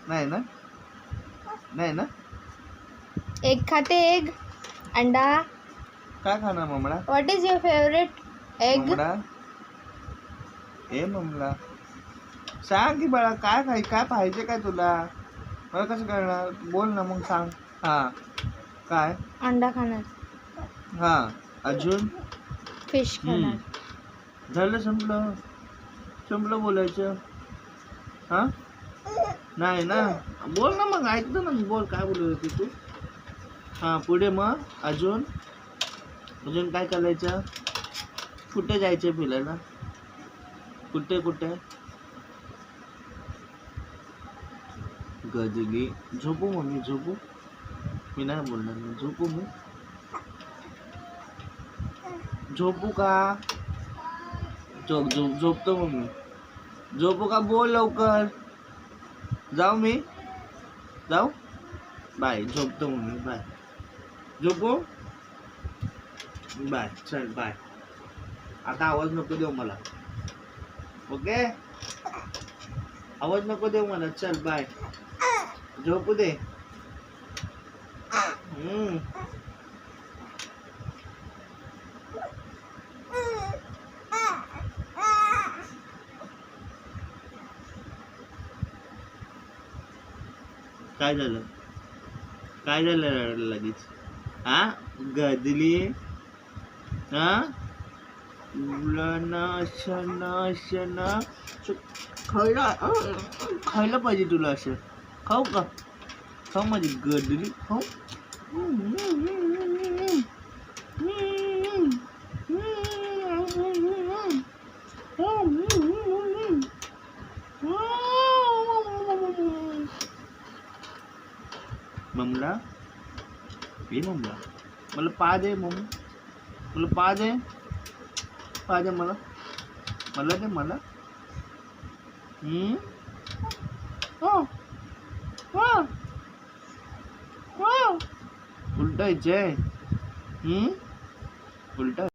नाही ना, नाही ना. एग खाते एग अंडा. काय खाणार ममला? What is your favourite egg? ममला ए ममला सांग की बाळा, काय पाहिजे काय तुला? मला कसं कळणार? बोल ना मग, सांग. हा काय? अंडा खाणार. हा अजून? फिश खाणार. झालं, संपलं संपलं बोलायचं. हा नाही ना, बोल ना मग, ऐकतो ना, बोल काय बोलत होती तू. हा पुढे मग अजून अजून काय करायचं? कुठे जायचं फिरायला? कुठे कुठे? गजली झोपू मम्मी, झोपू? मी नाही बोलणार, मी झोपू. मी झोपू का? झोपतो मम्मी. झोपू का? बोल लवकर. जाऊ मी? जाऊ? बाय. झोपतो मम्मी, बाय. झोपू? बाय. चल बाय. आता आवाज नको देऊ मला, ओके? आवाज नको देऊ मला. चल बाय. झोपू दे. काय झालं? काय झालं लगेच? हा गदली. हा खायला पाहिजे तुला. असं खाऊ का? खाऊ माझी गदली, खाऊ. ममला ये ममला, मला पा दे मम्मी, मला पा दे. पा दे मला, मला दे मला. उलटायचंय. उलटा